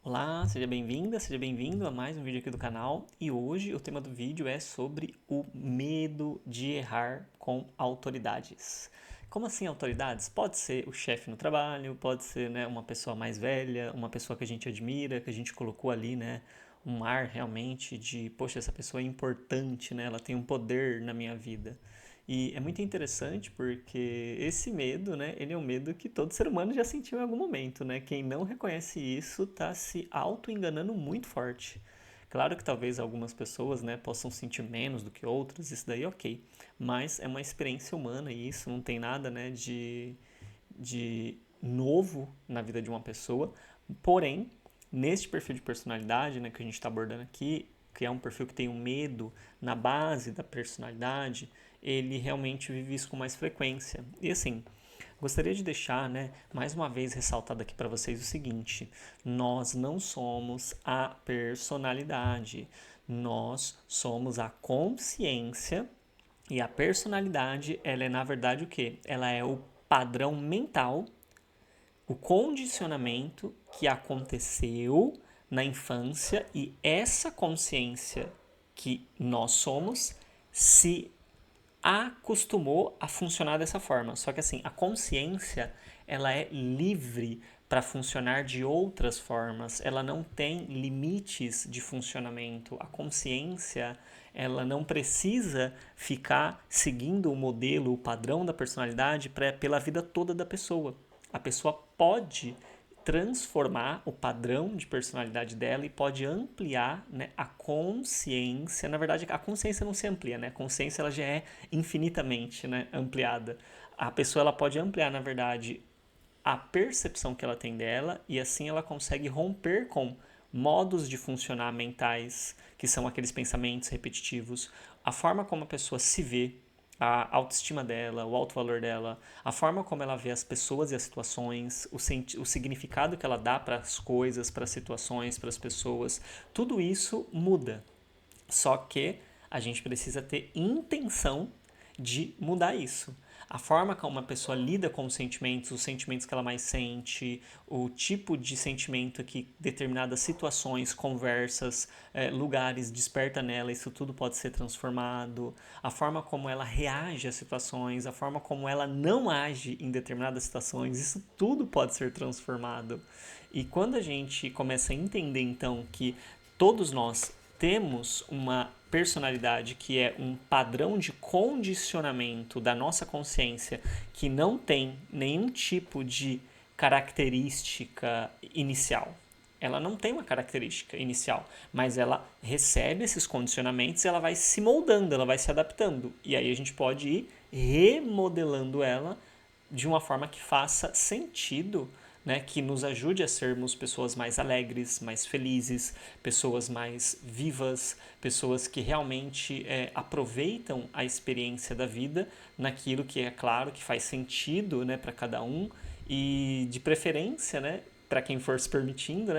Olá, seja bem-vinda, seja bem-vindo a mais um vídeo aqui do canal. E hoje o tema do vídeo é sobre o medo de errar com autoridades. Como assim autoridades? Pode ser o chefe no trabalho, pode ser, uma pessoa mais velha, uma pessoa que a gente admira, que a gente colocou ali, um ar realmente de, poxa, essa pessoa é importante, ela tem um poder na minha vida. E é muito interessante porque esse medo, ele é um medo que todo ser humano já sentiu em algum momento, Quem não reconhece isso está se auto-enganando muito forte. Claro que talvez algumas pessoas, possam sentir menos do que outras, isso daí é ok. Mas é uma experiência humana e isso não tem nada, de novo na vida de uma pessoa. Porém, neste perfil de personalidade, que a gente está abordando aqui, que é um perfil que tem um medo na base da personalidade, ele realmente vive isso com mais frequência. E assim, gostaria de deixar, mais uma vez ressaltado aqui para vocês o seguinte: nós não somos a personalidade, nós somos a consciência e a personalidade, ela é na verdade o quê? Ela é o padrão mental, o condicionamento que aconteceu na infância e essa consciência que nós somos se acostumou a funcionar dessa forma. Só que assim, a consciência, ela é livre para funcionar de outras formas. Ela não tem limites de funcionamento. A consciência, ela não precisa ficar seguindo o modelo, o padrão da personalidade pela vida toda da pessoa. A pessoa pode transformar o padrão de personalidade dela e pode ampliar, a consciência. Na verdade, a consciência não se amplia, A consciência ela já é infinitamente, ampliada. A pessoa ela pode ampliar, na verdade, a percepção que ela tem dela e assim ela consegue romper com modos de funcionar mentais, que são aqueles pensamentos repetitivos, a forma como a pessoa se vê, a autoestima dela, o alto valor dela, a forma como ela vê as pessoas e as situações, o significado que ela dá para as coisas, para as situações, para as pessoas, tudo isso muda. Só que a gente precisa ter intenção de mudar isso. A forma como uma pessoa lida com os sentimentos que ela mais sente, o tipo de sentimento que determinadas situações, conversas, lugares desperta nela, isso tudo pode ser transformado. A forma como ela reage às situações, a forma como ela não age em determinadas situações, isso tudo pode ser transformado. E quando a gente começa a entender então que todos nós temos uma personalidade que é um padrão de condicionamento da nossa consciência que não tem nenhum tipo de característica inicial. Ela não tem uma característica inicial, mas ela recebe esses condicionamentos e ela vai se moldando, ela vai se adaptando. E aí a gente pode ir remodelando ela de uma forma que faça sentido, que nos ajude a sermos pessoas mais alegres, mais felizes, pessoas mais vivas, pessoas que realmente aproveitam a experiência da vida naquilo que é claro que faz sentido, para cada um e de preferência, para quem for se permitindo,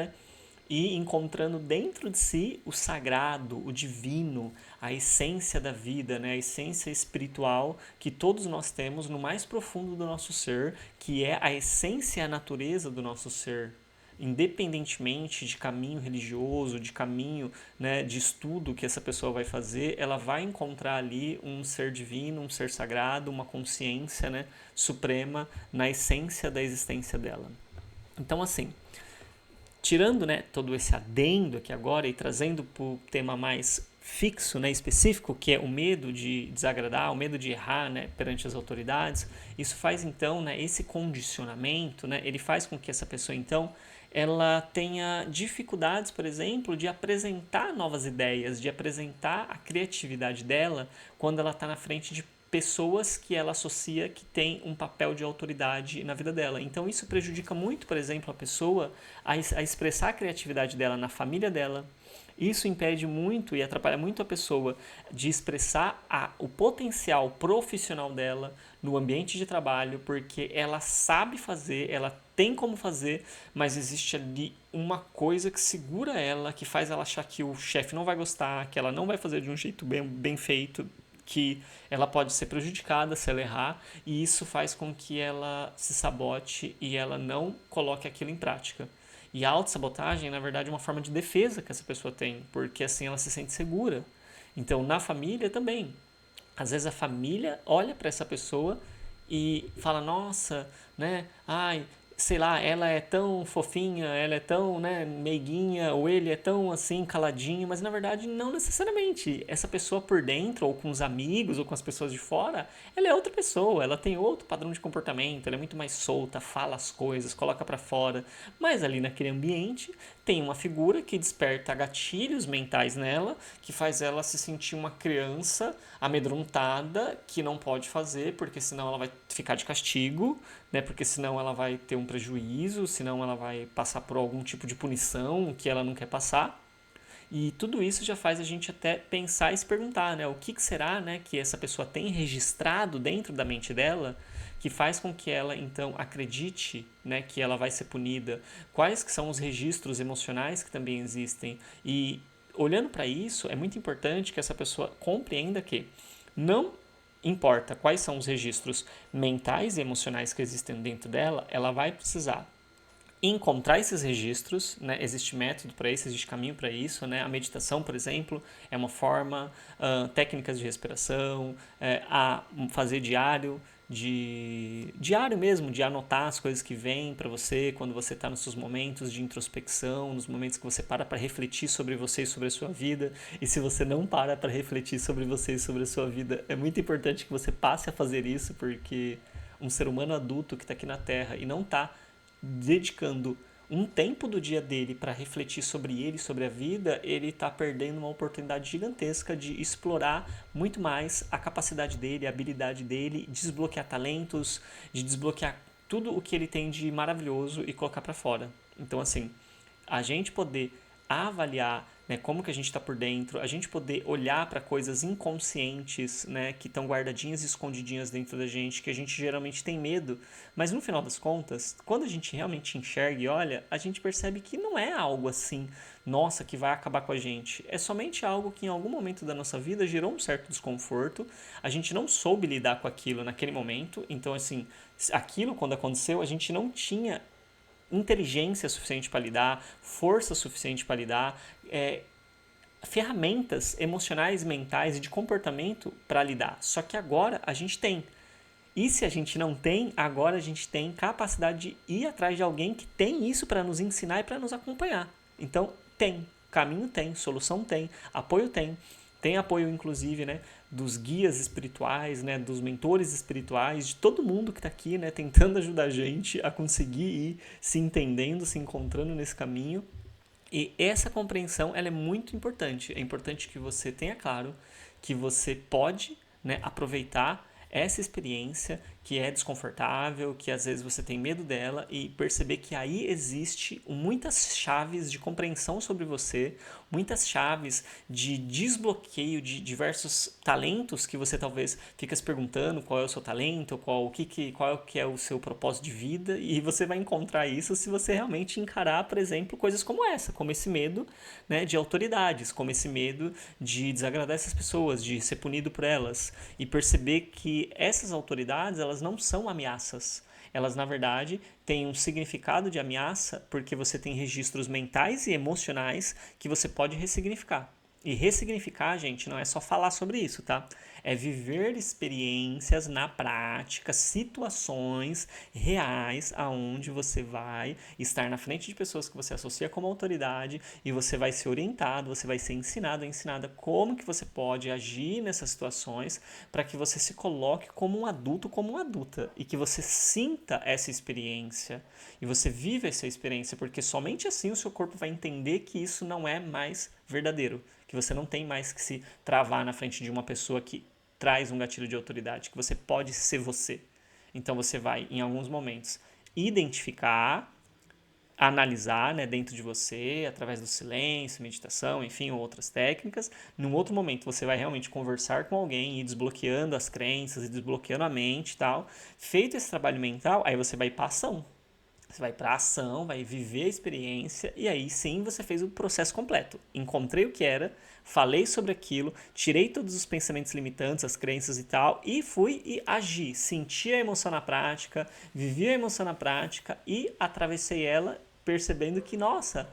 e encontrando dentro de si o sagrado, o divino, a essência da vida, a essência espiritual que todos nós temos no mais profundo do nosso ser, que é a essência e a natureza do nosso ser. Independentemente de caminho religioso, de caminho, de estudo que essa pessoa vai fazer, ela vai encontrar ali um ser divino, um ser sagrado, uma consciência, suprema na essência da existência dela. Então, assim, tirando, todo esse adendo aqui agora e trazendo para o tema mais fixo, específico, que é o medo de desagradar, o medo de errar, perante as autoridades, isso faz então, esse condicionamento, ele faz com que essa pessoa então ela tenha dificuldades, por exemplo, de apresentar novas ideias, de apresentar a criatividade dela quando ela está na frente de pessoas que ela associa que tem um papel de autoridade na vida dela. Então isso prejudica muito, por exemplo, a pessoa a expressar a criatividade dela na família dela. Isso impede muito e atrapalha muito a pessoa de expressar o potencial profissional dela no ambiente de trabalho, porque ela sabe fazer, ela tem como fazer, mas existe ali uma coisa que segura ela, que faz ela achar que o chefe não vai gostar, que ela não vai fazer de um jeito bem feito, que ela pode ser prejudicada se ela errar, e isso faz com que ela se sabote e ela não coloque aquilo em prática. E a autossabotagem, na verdade, é uma forma de defesa que essa pessoa tem, porque assim ela se sente segura. Então, na família também. Às vezes a família olha para essa pessoa e fala, nossa, né, ai, sei lá, ela é tão fofinha, ela é tão, né, meiguinha, ou ele é tão assim, caladinho, mas na verdade não necessariamente. Essa pessoa por dentro, ou com os amigos, ou com as pessoas de fora, ela é outra pessoa, ela tem outro padrão de comportamento, ela é muito mais solta, fala as coisas, coloca para fora, mas ali naquele ambiente tem uma figura que desperta gatilhos mentais nela, que faz ela se sentir uma criança amedrontada, que não pode fazer, porque senão ela vai ficar de castigo, né? Porque senão ela vai ter um prejuízo, senão ela vai passar por algum tipo de punição que ela não quer passar. E tudo isso já faz a gente até pensar e se perguntar, né? O que será, né, que essa pessoa tem registrado dentro da mente dela que faz com que ela, então, acredite, né, que ela vai ser punida? Quais que são os registros emocionais que também existem? E olhando para isso, é muito importante que essa pessoa compreenda que não importa quais são os registros mentais e emocionais que existem dentro dela, ela vai precisar encontrar esses registros, né? Existe método para isso, existe caminho para isso, né? A meditação, por exemplo, é uma forma, técnicas de respiração, a fazer diário mesmo, de anotar as coisas que vêm para você quando você está nos seus momentos de introspecção, nos momentos que você para refletir sobre você e sobre a sua vida. E se você não para refletir sobre você e sobre a sua vida, é muito importante que você passe a fazer isso, porque um ser humano adulto que está aqui na Terra e não está dedicando um tempo do dia dele para refletir sobre ele, sobre a vida, ele está perdendo uma oportunidade gigantesca de explorar muito mais a capacidade dele, a habilidade dele, desbloquear talentos, de desbloquear tudo o que ele tem de maravilhoso e colocar para fora. Então, assim, a gente poder avaliar, né, como que a gente está por dentro, a gente poder olhar para coisas inconscientes, né, que estão guardadinhas e escondidinhas dentro da gente, que a gente geralmente tem medo, mas no final das contas, quando a gente realmente enxerga e olha, a gente percebe que não é algo assim, nossa, que vai acabar com a gente. É somente algo que em algum momento da nossa vida gerou um certo desconforto, a gente não soube lidar com aquilo naquele momento, então assim, aquilo quando aconteceu, a gente não tinha inteligência suficiente para lidar, força suficiente para lidar, ferramentas emocionais, mentais e de comportamento para lidar. Só que agora a gente tem. E se a gente não tem, agora a gente tem capacidade de ir atrás de alguém que tem isso para nos ensinar e para nos acompanhar. Então, tem. Caminho tem, solução tem, apoio tem. Tem apoio, inclusive, né, dos guias espirituais, né, dos mentores espirituais, de todo mundo que está aqui, né, tentando ajudar a gente a conseguir ir se entendendo, se encontrando nesse caminho. E essa compreensão ela é muito importante. É importante que você tenha claro que você pode, né, aproveitar essa experiência que é desconfortável, que às vezes você tem medo dela e perceber que aí existe muitas chaves de compreensão sobre você, muitas chaves de desbloqueio de diversos talentos que você talvez fica se perguntando qual é o seu talento, qual é o seu propósito de vida, e você vai encontrar isso se você realmente encarar, por exemplo, coisas como essa, como esse medo, né, de autoridades, como esse medo de desagradar essas pessoas, de ser punido por elas, e perceber que essas autoridades, elas não são ameaças. Elas, na verdade, têm um significado de ameaça porque você tem registros mentais e emocionais que você pode ressignificar. E ressignificar, gente, não é só falar sobre isso, tá? É viver experiências na prática, situações reais aonde você vai estar na frente de pessoas que você associa como autoridade e você vai ser orientado, você vai ser ensinado, ensinada como que você pode agir nessas situações para que você se coloque como um adulto, como uma adulta e que você sinta essa experiência e você viva essa experiência, porque somente assim o seu corpo vai entender que isso não é mais verdadeiro, que você não tem mais que se travar na frente de uma pessoa que traz um gatilho de autoridade, que você pode ser você. Então você vai, em alguns momentos, identificar, analisar, né, dentro de você, através do silêncio, meditação, enfim, ou outras técnicas. Num outro momento você vai realmente conversar com alguém e desbloqueando as crenças e desbloqueando a mente e tal. Feito esse trabalho mental, aí você vai para ação. Você vai para ação, vai viver a experiência e aí sim você fez o processo completo. Encontrei o que era, falei sobre aquilo, tirei todos os pensamentos limitantes, as crenças e tal, e fui e agi. Senti a emoção na prática, vivi a emoção na prática e atravessei ela percebendo que, nossa,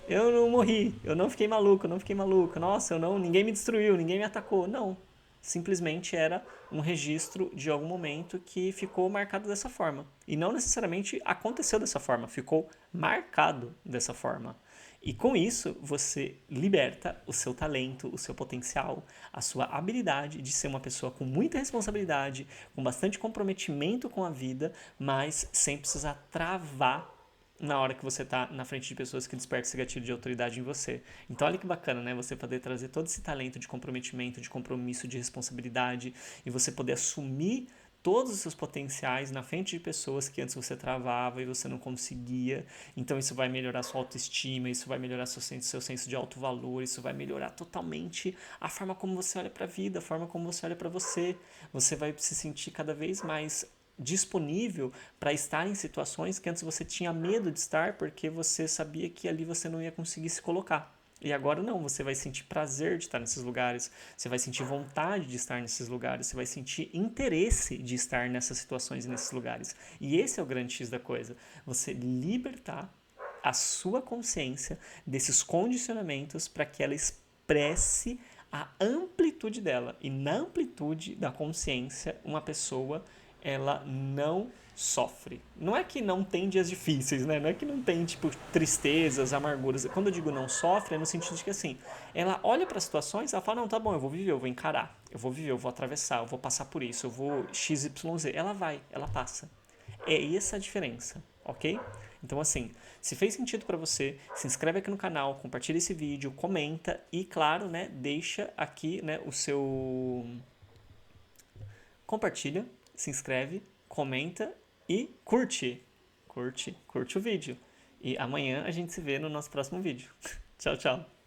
eu não morri, eu não fiquei maluco, eu não fiquei maluco, nossa, ninguém me destruiu, ninguém me atacou. Não. Simplesmente era um registro de algum momento que ficou marcado dessa forma. E não necessariamente aconteceu dessa forma, ficou marcado dessa forma. E com isso, você liberta o seu talento, o seu potencial, a sua habilidade de ser uma pessoa com muita responsabilidade, com bastante comprometimento com a vida, mas sem precisar travar na hora que você está na frente de pessoas que despertam esse gatilho de autoridade em você. Então olha que bacana, né? Você poder trazer todo esse talento de comprometimento, de compromisso, de responsabilidade e você poder assumir todos os seus potenciais na frente de pessoas que antes você travava e você não conseguia. Então isso vai melhorar sua autoestima, isso vai melhorar seu senso de alto valor, isso vai melhorar totalmente a forma como você olha para a vida, a forma como você olha para você. Você vai se sentir cada vez mais disponível para estar em situações que antes você tinha medo de estar porque você sabia que ali você não ia conseguir se colocar. E agora não, você vai sentir prazer de estar nesses lugares, você vai sentir vontade de estar nesses lugares, você vai sentir interesse de estar nessas situações e nesses lugares. E esse é o grande X da coisa, você libertar a sua consciência desses condicionamentos para que ela expresse a amplitude dela. E na amplitude da consciência, uma pessoa ela não sofre. Não é que não tem dias difíceis, né? Não é que não tem, tipo, tristezas, amarguras. Quando eu digo não sofre, é no sentido de que, assim, ela olha para as situações, ela fala, não, tá bom, eu vou viver, eu vou encarar, eu vou viver, eu vou atravessar, eu vou passar por isso, eu vou XYZ. Ela vai, ela passa. É essa a diferença, ok? Então, assim, se fez sentido para você, se inscreve aqui no canal, compartilha esse vídeo, comenta e, claro, né, deixa aqui, né, o seu... Compartilha, se inscreve, comenta e curte. Curte o vídeo. E amanhã a gente se vê no nosso próximo vídeo. Tchau, tchau.